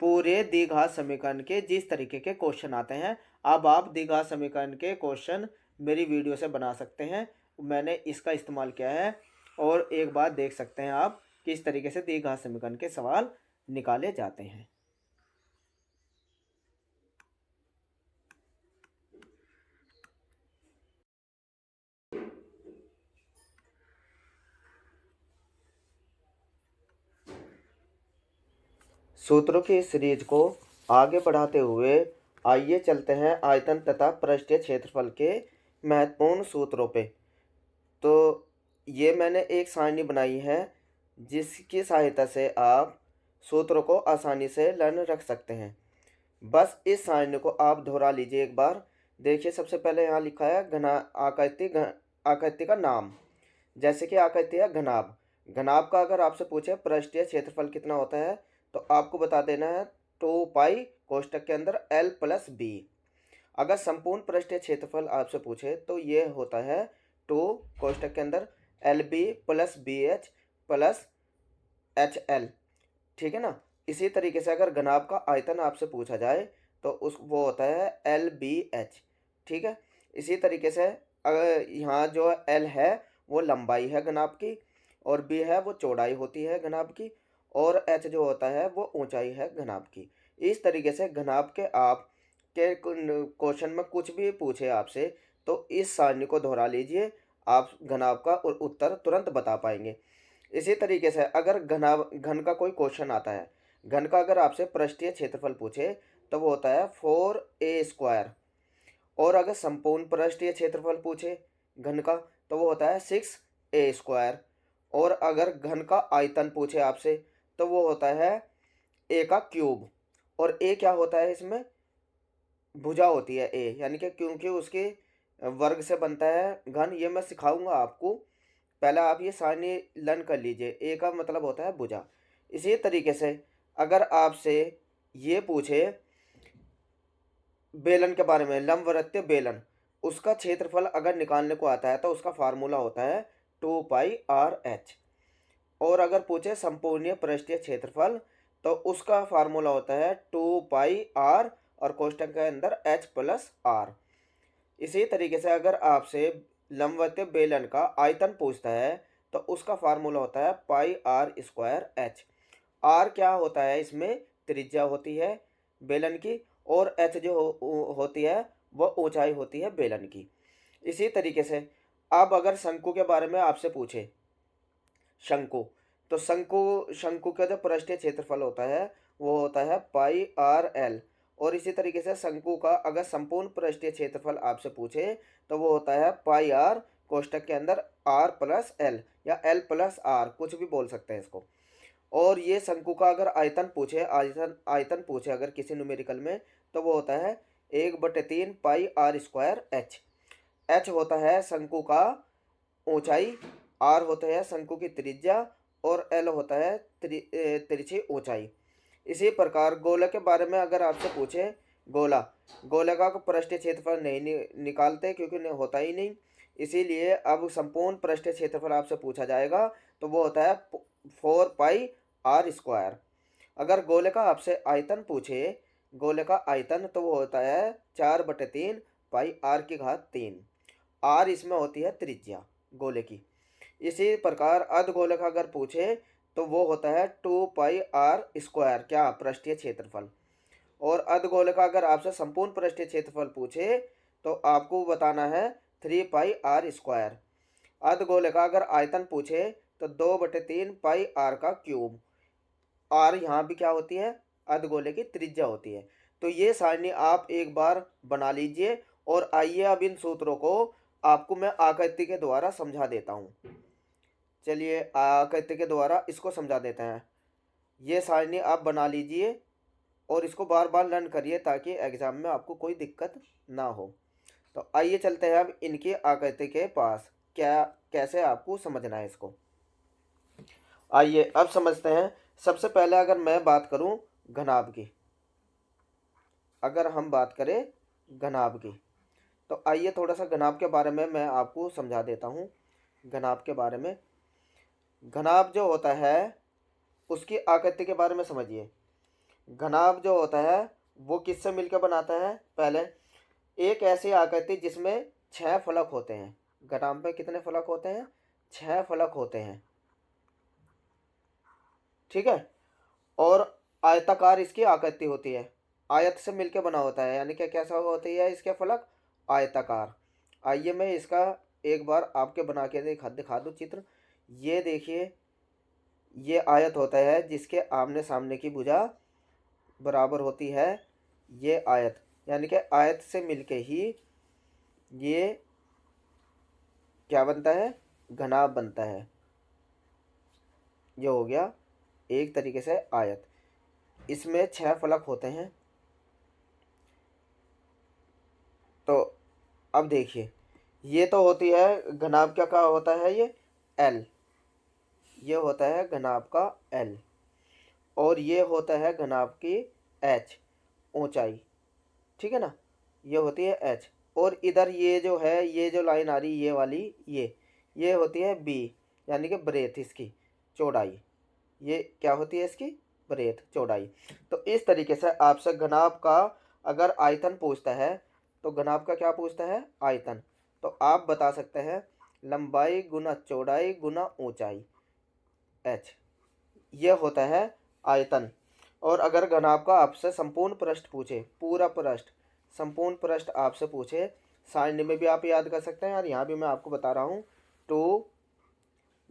पूरे द्विघात समीकरण के जिस तरीके के क्वेश्चन आते हैं। अब आप द्विघात समीकरण के क्वेश्चन मेरी वीडियो से बना सकते हैं, मैंने इसका इस्तेमाल किया है। और एक बात देख सकते हैं आप किस तरीके से द्विघात समीकरण के सवाल निकाले जाते हैं। सूत्रों की इस सीरीज को आगे बढ़ाते हुए आइए चलते हैं आयतन तथा पृष्ठीय क्षेत्रफल के महत्वपूर्ण सूत्रों पे। तो ये मैंने एक सारणी बनाई है जिसकी सहायता से आप सूत्रों को आसानी से लर्न रख सकते हैं। बस इस सारणी को आप दोहरा लीजिए एक बार। देखिए सबसे पहले यहाँ लिखा है आकृति का नाम, जैसे कि आकृति है घनाभ। घनाभ का अगर आपसे पूछे पृष्ठीय क्षेत्रफल कितना होता है तो आपको बता देना है 2 पाई कोष्टक के अंदर L प्लस बी। अगर संपूर्ण पृष्ठीय क्षेत्रफल आपसे पूछे तो ये होता है 2 कोष्टक के अंदर L B plus B H plus H L, ठीक है ना। इसी तरीके से अगर घनाभ का आयतन आपसे पूछा जाए तो वो होता है एल बी एच, ठीक है। इसी तरीके से अगर यहाँ जो एल है वो लंबाई है घनाभ की और बी है वो चौड़ाई होती है घनाभ की और एच जो होता है वो ऊंचाई है घनाभ की। इस तरीके से घनाभ के आप के क्वेश्चन में कुछ भी पूछे आपसे तो इस सारणी को दोहरा लीजिए, आप घनाभ का उत्तर तुरंत बता पाएंगे। इसी तरीके से अगर घन का कोई क्वेश्चन आता है, घन का अगर आपसे पृष्ठीय क्षेत्रफल पूछे तो वो होता है 4a²। और अगर संपूर्ण पृष्ठीय क्षेत्रफल पूछे घन का तो वो होता है 6a²। और अगर घन का आयतन पूछे आपसे तो वो होता है a का क्यूब। और a क्या होता है, इसमें भुजा होती है a, यानी कि क्योंकि उसके वर्ग से बनता है घन। ये मैं सिखाऊंगा आपको, पहले आप ये सारणी लर्न कर लीजिए। a का मतलब होता है भुजा। इसी तरीके से अगर आपसे ये पूछे बेलन के बारे में, लंबवृत्तीय बेलन, उसका क्षेत्रफल अगर निकालने को आता है तो उसका फार्मूला होता है 2 पाई आर एच। और अगर पूछे संपूर्णीय पृष्ठीय क्षेत्रफल तो उसका फार्मूला होता है 2 पाई आर और कोष्टक के अंदर एच प्लस आर। इसी तरीके से अगर आपसे लंबवृत्तीय बेलन का आयतन पूछता है तो उसका फार्मूला होता है पाई आर स्क्वायर एच। आर क्या होता है, इसमें त्रिज्या होती है बेलन की और एच जो होती है वह ऊंचाई होती है बेलन की। इसी तरीके से अब अगर शंकु के बारे में आपसे पूछे, शंकु, तो शंकु का जो पृष्ठीय क्षेत्रफल होता है वो होता है पाई आर एल। और इसी तरीके से शंकु का अगर संपूर्ण पृष्ठीय क्षेत्रफल आपसे पूछे तो वो होता है पाई आर कोष्टक के अंदर आर प्लस एल या एल प्लस आर, कुछ भी बोल सकते हैं इसको। और ये शंकु का अगर आयतन पूछे अगर किसी न्यूमेरिकल में तो वो होता है 1/3 पाई आर स्क्वायर एच। एच होता है शंकु का ऊंचाई, आर होता है शंकु की त्रिज्या और एल होता है तिरछी ऊंचाई। इसी प्रकार गोला के बारे में अगर आपसे पूछे, गोला का पृष्ठीय क्षेत्रफल नहीं निकालते क्योंकि होता ही नहीं, इसीलिए अब संपूर्ण पृष्ठीय क्षेत्रफल आपसे पूछा जाएगा तो वो होता है 4 पाई आर स्क्वायर। अगर गोले का आपसे आयतन पूछे, गोले का आयतन, तो वो होता है 4/3 पाई आर की घात 3। आर इसमें होती है त्रिज्या गोले की। इसी प्रकार अर्धगोले का अगर पूछे तो वो होता है 2 पाई आर स्क्वायर, क्या पृष्ठीय क्षेत्रफल। और अर्धगोले का अगर आपसे संपूर्ण पृष्ठीय क्षेत्रफल पूछे तो आपको बताना है 3 पाई आर स्क्वायर। अर्धगोले का अगर आयतन पूछे तो 2/3 पाई आर का क्यूब। आर यहाँ भी क्या होती है, अर्धगोले की त्रिज्या होती है। तो ये सारणी आप एक बार बना लीजिए और आइए अब इन सूत्रों को आपको मैं आकृति के द्वारा समझा देता हूँ। चलिए आकृति के द्वारा इसको समझा देते हैं। ये सारणी आप बना लीजिए और इसको बार बार लर्न करिए ताकि एग्जाम में आपको कोई दिक्कत ना हो। तो आइए चलते हैं अब इनकी आकृति के पास, क्या कैसे आपको समझना है इसको। आइए अब समझते हैं। सबसे पहले अगर मैं बात करूं घनाभ की, अगर हम बात करें घनाभ की, तो आइए थोड़ा सा घनाभ के बारे में मैं आपको समझा देता हूं। घनाभ के बारे में, घनाभ जो होता है उसकी आकृति के बारे में समझिए। घनाभ जो होता है वो किससे मिलकर बनाता है, पहले एक ऐसी आकृति जिसमें 6 फलक होते हैं। घनाभ में कितने फलक होते हैं, 6 फलक होते हैं, ठीक है। और आयताकार इसकी आकृति होती है, आयत से मिलकर बना होता है, यानी कि कैसा होती है इसके फलक, आयताकार। आइए मैं इसका एक बार आपके बना के दिखा दूँ चित्र। ये देखिए, ये आयत होता है जिसके आमने सामने की भुजा बराबर होती है। ये आयत, यानी कि आयत से मिलके ही ये क्या बनता है, घनाभ बनता है। ये हो गया एक तरीके से आयत। इसमें 6 फलक होते हैं। तो अब देखिए, ये तो होती है घनाभ क्या होता है, ये एल, ये होता है घनाभ का एल, और ये होता है घनाभ की एच, ऊंचाई, ठीक है ना, ये होती है एच। और इधर ये जो है, ये जो लाइन आ रही ये वाली, ये होती है बी, यानी कि ब्रेथ, इसकी चौड़ाई। ये क्या होती है, इसकी ब्रेथ, चौड़ाई। तो इस तरीके से आपसे घनाभ का अगर आयतन पूछता है, तो घनाभ का क्या पूछता है, आयतन, तो आप बता सकते हैं लंबाई गुना चौड़ाई गुना ऊंचाई, एच, ये होता है आयतन। और अगर घनाभ का आपसे संपूर्ण पृष्ठ पूछे, पूरा पृष्ठ, संपूर्ण पृष्ठ आपसे पूछे, सारणी में भी आप याद कर सकते हैं और यहाँ भी मैं आपको बता रहा हूँ, तो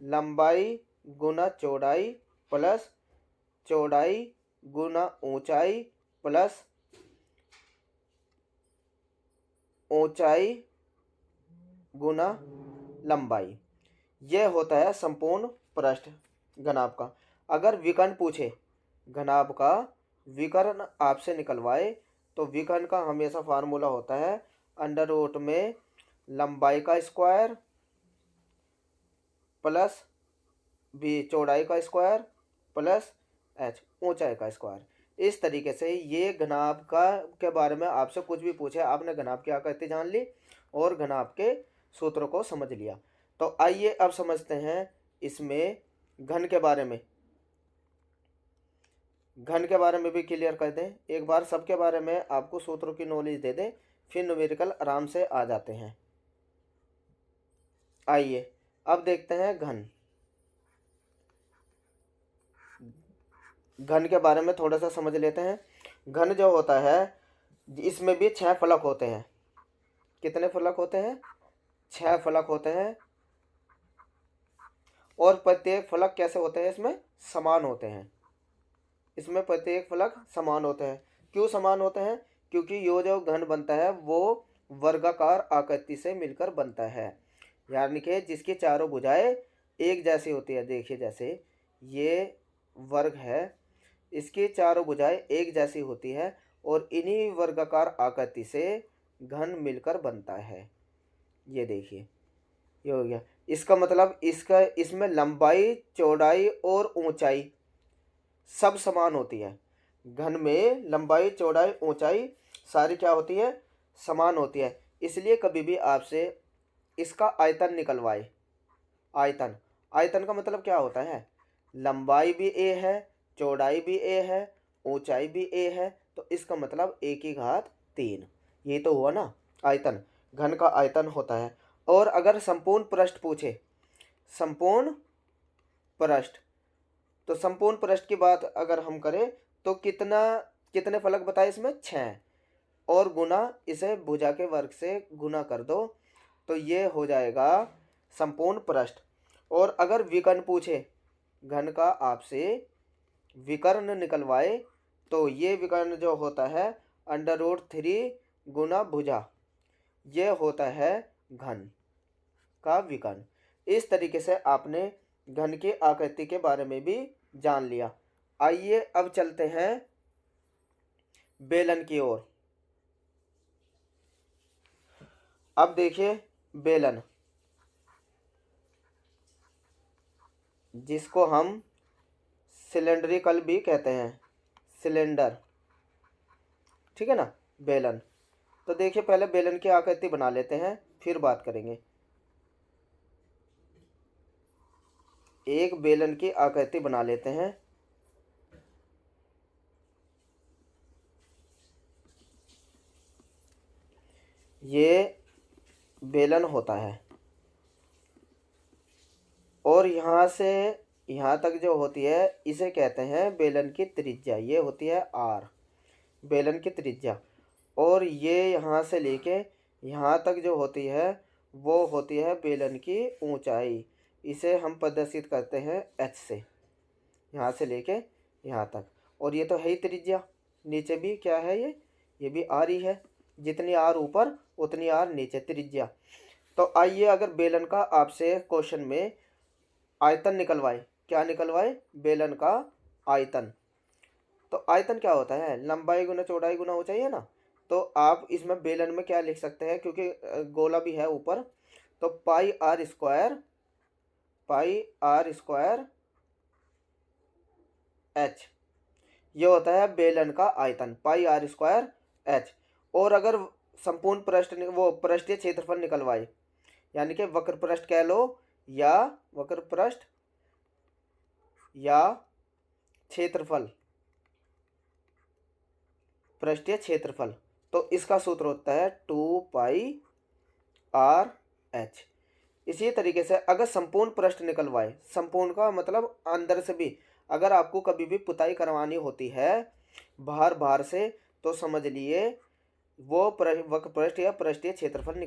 लंबाई गुना चौड़ाई प्लस चौड़ाई गुना ऊंचाई प्लस ऊंचाई गुना लंबाई, यह होता है संपूर्ण पृष्ठ घनाभ का। अगर विकर्ण पूछे, घनाभ का विकर्ण आपसे निकलवाए, तो विकर्ण का हमेशा फार्मूला होता है अंडर रूट में लंबाई का स्क्वायर प्लस बी चौड़ाई का स्क्वायर प्लस एच ऊंचाई का स्क्वायर। इस तरीके से ये घनाभ का के बारे में आपसे कुछ भी पूछे, आपने घनाभ की आकृति जान ली और घनाभ के सूत्रों को समझ लिया। तो आइए अब समझते हैं इसमें घन के बारे में। घन के बारे में भी क्लियर कर दें एक बार, सबके बारे में आपको सूत्रों की नॉलेज दे दें, फिर न्यूमेरिकल आराम से आ जाते हैं। आइए अब देखते हैं घन। घन के बारे में थोड़ा सा समझ लेते हैं। घन जो होता है इसमें भी 6 फलक होते हैं। कितने फलक होते हैं, 6 फलक होते हैं। और प्रत्येक फलक कैसे होते हैं, इसमें समान होते हैं। इसमें प्रत्येक फलक समान होते हैं। क्यों समान होते हैं, क्योंकि ये जो घन बनता है वो वर्गाकार आकृति से मिलकर बनता है, यानी कि जिसकी चारों भुजाएं एक जैसी होती है। देखिए जैसे ये वर्ग है, इसकी चारों भुजाएं एक जैसी होती है और इन्हीं वर्गाकार आकृति से घन मिलकर बनता है। ये देखिए, ये हो गया। इसका मतलब इसमें लंबाई चौड़ाई और ऊंचाई सब समान होती है। घन में लंबाई चौड़ाई ऊंचाई सारी क्या होती है, समान होती है। इसलिए कभी भी आपसे इसका आयतन निकलवाए, आयतन, आयतन का मतलब क्या होता है, लंबाई भी ए है, चौड़ाई भी ए है, ऊंचाई भी ए है, तो इसका मतलब ए की घात 3, ये तो हुआ ना आयतन, घन का आयतन होता है। और अगर संपूर्ण पृष्ठ पूछे, संपूर्ण पृष्ठ, तो संपूर्ण पृष्ठ की बात अगर हम करें तो कितने फलक बताए इसमें, 6, और गुना इसे भुजा के वर्ग से गुना कर दो, तो ये हो जाएगा संपूर्ण पृष्ठ। और अगर विकर्ण पूछे, घन का आपसे विकर्ण निकलवाए, तो ये विकर्ण जो होता है √3 गुना भुजा, ये होता है घन का विकर्ण। इस तरीके से आपने घन की आकृति के बारे में भी जान लिया। आइए अब चलते हैं बेलन की ओर। अब देखिए बेलन, जिसको हम सिलेंड्रिकल भी कहते हैं, सिलेंडर, ठीक है ना, बेलन। तो देखिए पहले बेलन की आकृति बना लेते हैं, फिर बात करेंगे। एक बेलन की आकृति बना लेते हैं। ये बेलन होता है और यहाँ से यहाँ तक जो होती है इसे कहते हैं बेलन की त्रिज्या, ये होती है आर, बेलन की त्रिज्या। और ये यहाँ से लेके यहाँ तक जो होती है वो होती है बेलन की ऊंचाई, इसे हम प्रदर्शित करते हैं एच से, यहाँ से लेके यहाँ तक। और ये तो है ही त्रिज्या, नीचे भी क्या है, ये भी आर ही है, जितनी आर ऊपर उतनी आर नीचे, त्रिज्या। तो आइए अगर बेलन का आपसे क्वेश्चन में आयतन निकलवाए, क्या निकलवाए, बेलन का आयतन। तो आयतन क्या होता है, लंबाई गुना चौड़ाई गुना ऊंचाई है ना। तो आप इसमें बेलन में क्या लिख सकते हैं, क्योंकि गोला भी है ऊपर, तो पाई आर स्क्वायर एच, ये होता है बेलन का आयतन, पाई आर स्क्वायर एच। और अगर संपूर्ण पृष्ठ वो पृष्ठीय क्षेत्रफल निकलवाए, यानी कि वक्र पृष्ठ कह लो या वक्र पृष्ठ या क्षेत्रफल, पृष्ठीय क्षेत्रफल, तो इसका सूत्र होता है 2 π r/h। इसी तरीके से अगर संपूर्ण पृष्ठ निकलवाए, संपूर्ण का मतलब अंदर से भी, अगर आपको कभी भी पुताई करवानी होती है बाहर से, तो समझ लिए वो वक्र पृष्ठ या पृष्ठीय क्षेत्रफल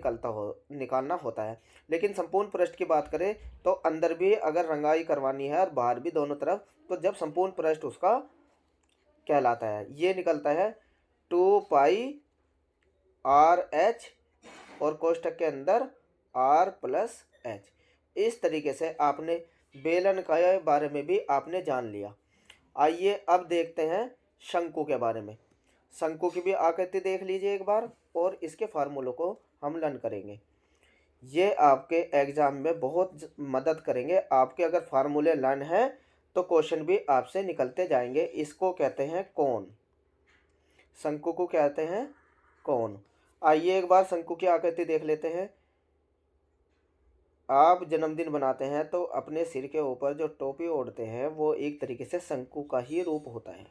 निकालना होता है। लेकिन संपूर्ण पृष्ठ की बात करें तो अंदर भी अगर रंगाई करवानी है और बाहर भी, दोनों तरफ, तो जब संपूर्ण पृष्ठ उसका कहलाता है, ये निकलता है 2 π r/h और कोष्ठक के अंदर r+h। इस तरीके से आपने बेलन के बारे में भी आपने जान लिया। आइए अब देखते हैं शंकु के बारे में। शंकु की भी आकृति देख लीजिए एक बार, और इसके फार्मूलों को हम लर्न करेंगे। ये आपके एग्जाम में बहुत मदद करेंगे। आपके अगर फार्मूले लर्न हैं तो क्वेश्चन भी आपसे निकलते जाएंगे। इसको कहते हैं कोण, शंकु को कहते हैं कोण। आइए एक बार शंकु की आकृति देख लेते हैं। आप जन्मदिन बनाते हैं तो अपने सिर के ऊपर जो टोपी ओढ़ते हैं वो एक तरीके से शंकु का ही रूप होता है,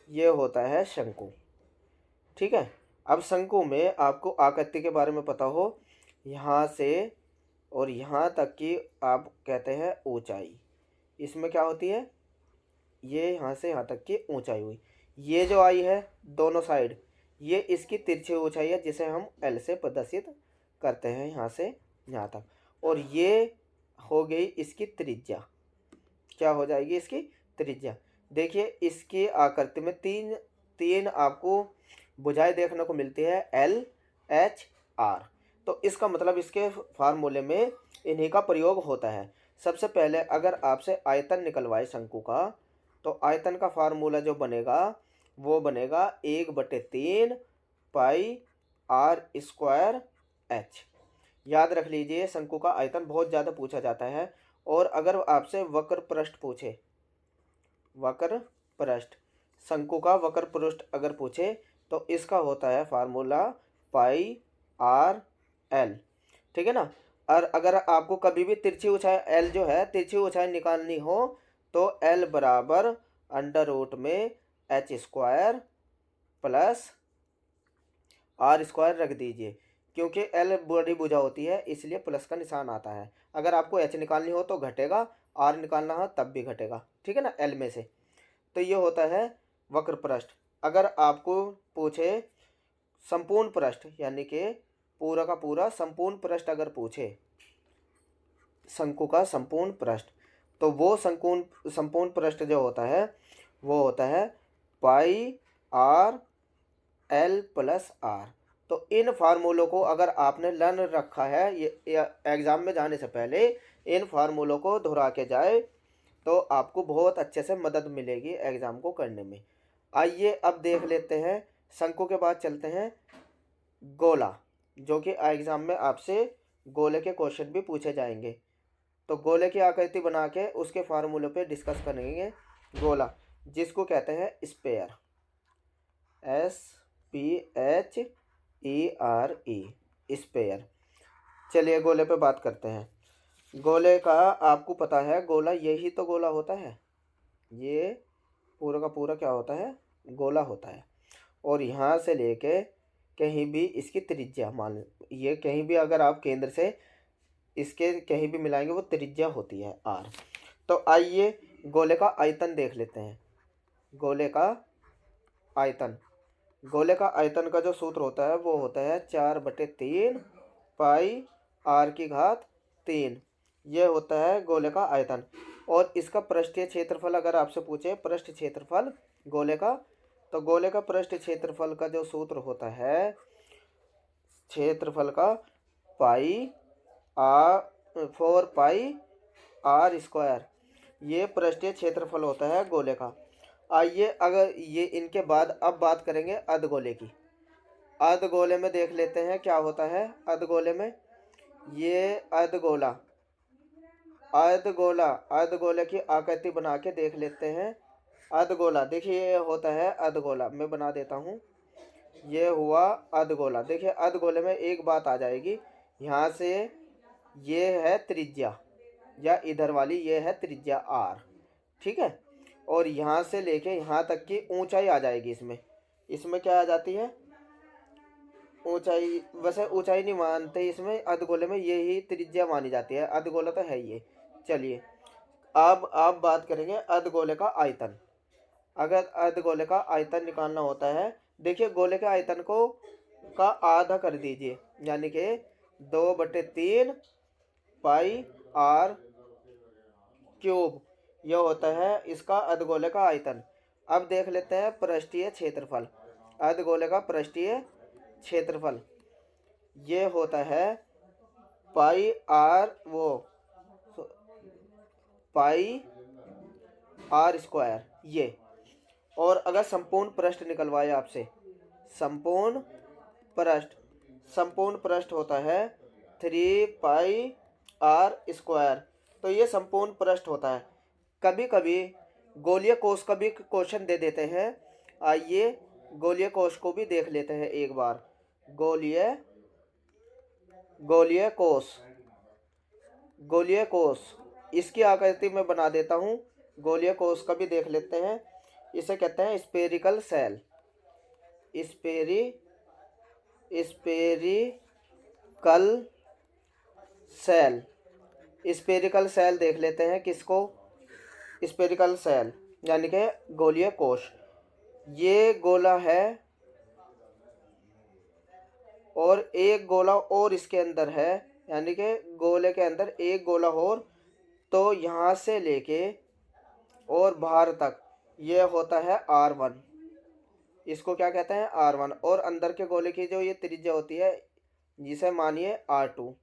ये होता है शंकु, ठीक है। अब शंकु में आपको आकृति के बारे में पता हो, यहाँ से और यहाँ तक की आप कहते हैं ऊंचाई, इसमें क्या होती है, ये यहाँ से यहाँ तक की ऊंचाई हुई। ये जो आई है दोनों साइड, ये इसकी तिरछी ऊंचाई है जिसे हम एल से प्रदर्शित करते हैं, यहाँ से यहाँ तक। और ये हो गई इसकी त्रिज्या, क्या हो जाएगी इसकी त्रिज्या। देखिए इसकी आकृति में तीन आपको भुजाएं देखने को मिलती है, एल, एच, आर। तो इसका मतलब इसके फार्मूले में इन्हीं का प्रयोग होता है। सबसे पहले अगर आपसे आयतन निकलवाए शंकु का, तो आयतन का फार्मूला जो बनेगा वो बनेगा 1/3 π r²h। याद रख लीजिए, शंकु का आयतन बहुत ज़्यादा पूछा जाता है। और अगर आपसे वक्र पृष्ठ पूछे, वक्र पृष्ठ, शंकु का वक्र पृष्ठ अगर पूछे, तो इसका होता है फार्मूला πr/l, ठीक है ना। और अगर आपको कभी भी तिरछी ऊंचाई एल जो है, तिरछी ऊंचाई निकालनी हो, तो एल बराबर √h² प्लस r² रख दीजिए, क्योंकि एल बड़ी भुजा होती है इसलिए प्लस का निशान आता है। अगर आपको एच निकालनी हो तो घटेगा, आर निकालना हो तब भी घटेगा, ठीक है ना, एल में से। तो ये होता है वक्र पृष्ठ। अगर आपको पूछे संपूर्ण पृष्ठ, यानी कि पूरा का पूरा संपूर्ण पृष्ठ अगर पूछे, शंकु का संपूर्ण पृष्ठ। तो वो संपूर्ण पृष्ठ जो होता है वो होता है पाई आर एल प्लस आर। तो इन फार्मूलों को अगर आपने लर्न रखा है ये एग्ज़ाम में जाने से पहले इन फार्मूलों को दोहरा के जाए तो आपको बहुत अच्छे से मदद मिलेगी एग्ज़ाम को करने में। आइए अब देख लेते हैं शंकु के बाद चलते हैं गोला, जो कि एग्ज़ाम में आपसे गोले के क्वेश्चन भी पूछे जाएंगे। तो गोले की आकृति बना के उसके फार्मूले पे डिस्कस करेंगे। गोला जिसको कहते हैं स्पेयर, SPHERE, स्पेयर। चलिए गोले पे बात करते हैं। गोले का आपको पता है गोला यही तो गोला होता है, ये पूरा का पूरा क्या होता है, गोला होता है। और यहाँ से लेके कहीं भी इसकी त्रिज्या मान ये कहीं भी अगर आप केंद्र से इसके कहीं भी मिलाएंगे वो त्रिज्या होती है आर। तो आइए गोले का आयतन देख लेते हैं। गोले का आयतन, गोले का आयतन का जो सूत्र होता है वो होता है 4/3 पाई आर की घात 3। ये होता है गोले का आयतन। और इसका पृष्ठीय क्षेत्रफल अगर आपसे पूछे पृष्ठ क्षेत्रफल गोले का, तो गोले का पृष्ठ क्षेत्रफल का जो सूत्र होता है क्षेत्रफल का पाई आर 4 पाई आर स्क्वायर, ये पृष्ठीय क्षेत्रफल होता है गोले का। आइए अगर ये इनके बाद अब बात करेंगे अर्धगोले की। अर्धगोले में देख लेते हैं क्या होता है। अर्धगोले में ये अर्धगोला अर्धगोले की आकृति बना के देख लेते हैं। अर्धगोला देखिए ये होता है अर्धगोला, मैं बना देता हूँ। ये हुआ अर्धगोला। देखिए अर्धगोले में एक बात आ जाएगी, यहाँ से ये है त्रिज्या या इधर वाली ये है त्रिज्या आर, ठीक है। और यहाँ से लेके यहाँ तक की ऊंचाई आ जाएगी। इसमें क्या आ जाती है ऊंचाई। वैसे ऊंचाई नहीं मानते इसमें, अर्धगोले में यही त्रिज्या मानी जाती है, अर्धगोला तो है ये। चलिए अब आप बात करेंगे अर्धगोले का आयतन। अगर अर्धगोले का आयतन निकालना होता है, देखिए गोले के आयतन को का आधा कर दीजिए, यानी कि 2/3 पाई आर क्यूब, यह होता है इसका अर्धगोले का आयतन। अब देख लेते हैं पृष्ठीय क्षेत्रफल। अर्धगोले का पृष्ठीय क्षेत्रफल ये होता है पाई आर स्क्वायर ये। और अगर संपूर्ण पृष्ठ निकलवाए आपसे, संपूर्ण पृष्ठ होता है 3 पाई आर स्क्वायर। तो ये संपूर्ण पृष्ठ होता है। कभी कभी गोलीय कोष का भी क्वेश्चन दे देते हैं। आइए गोलीय कोष को भी देख लेते हैं एक बार। गोलीय कोष इसकी आकृति में बना देता हूँ। गोलीय कोष का भी देख लेते हैं। इसे कहते हैं स्पेरिकल सेल। स्पेरिकल सेल देख लेते हैं किसको, स्पेरिकल सेल यानी कि गोलीय कोष। ये गोला है और एक गोला और इसके अंदर है, यानी कि गोले के अंदर एक गोला और। तो यहाँ से लेके और बाहर तक ये होता है R1, इसको क्या कहते हैं R1। और अंदर के गोले की जो ये त्रिज्या होती है जिसे मानिए R2।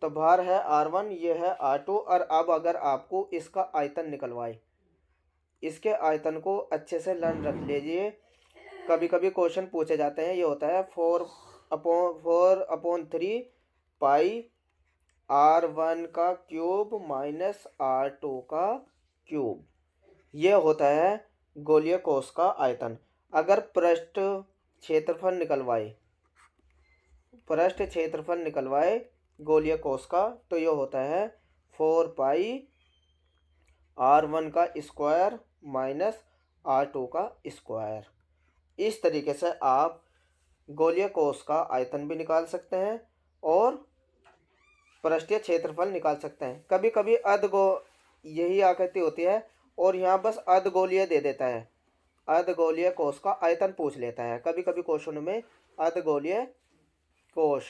तो बाहर है R1, ये है R2। और अब अगर आपको इसका आयतन निकलवाए, इसके आयतन को अच्छे से लर्न रख लीजिए, कभी कभी क्वेश्चन पूछे जाते हैं। ये होता है 4/3 पाई R1 का क्यूब माइनस R2 का क्यूब, ये होता है गोलीय कोष का आयतन। अगर पृष्ठ क्षेत्रफल निकलवाए गोलीय कोष का, तो ये होता है 4 पाई R1 का स्क्वायर माइनस R2 का स्क्वायर। इस तरीके से आप गोलीय कोष का आयतन भी निकाल सकते हैं और पृष्ठीय क्षेत्रफल निकाल सकते हैं। कभी कभी यही आकृति होती है और यहाँ बस अर्धगोलीय दे देता है, अर्धगोलीय कोष का आयतन पूछ लेता है। कभी कभी क्वेश्चन में अर्धगोलीय कोष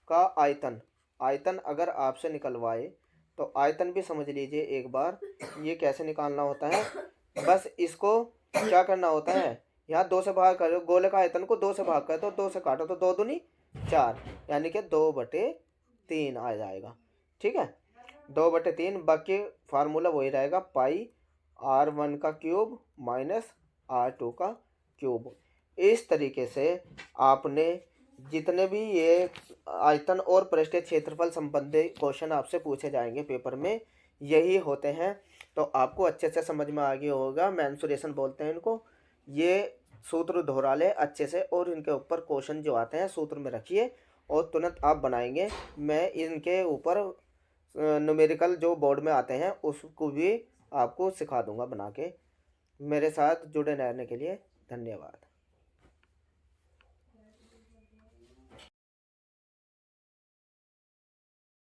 का आयतन अगर आपसे निकलवाए तो आयतन भी समझ लीजिए एक बार, ये कैसे निकालना होता है। बस इसको क्या करना होता है, यहाँ 2 से भाग करो, गोले का आयतन को 2 से भाग कर, तो 2 से काटो तो 2 दूनी 4, यानी कि 2/3 आ जाएगा। ठीक है, 2/3। बाकी फार्मूला वही रहेगा, पाई r1 का क्यूब माइनस r2 का क्यूब। इस तरीके से आपने जितने भी ये आयतन और पृष्ठीय क्षेत्रफल संबंधी क्वेश्चन आपसे पूछे जाएंगे पेपर में, यही होते हैं। तो आपको अच्छे से समझ में आ गया होगा, मेंसुरेशन बोलते हैं इनको। ये सूत्र दोहरा ले अच्छे से, और इनके ऊपर क्वेश्चन जो आते हैं सूत्र में रखिए और तुरंत आप बनाएंगे। मैं इनके ऊपर न्यूमेरिकल जो बोर्ड में आते हैं उसको भी आपको सिखा दूंगा बना के। मेरे साथ जुड़े रहने के लिए धन्यवाद।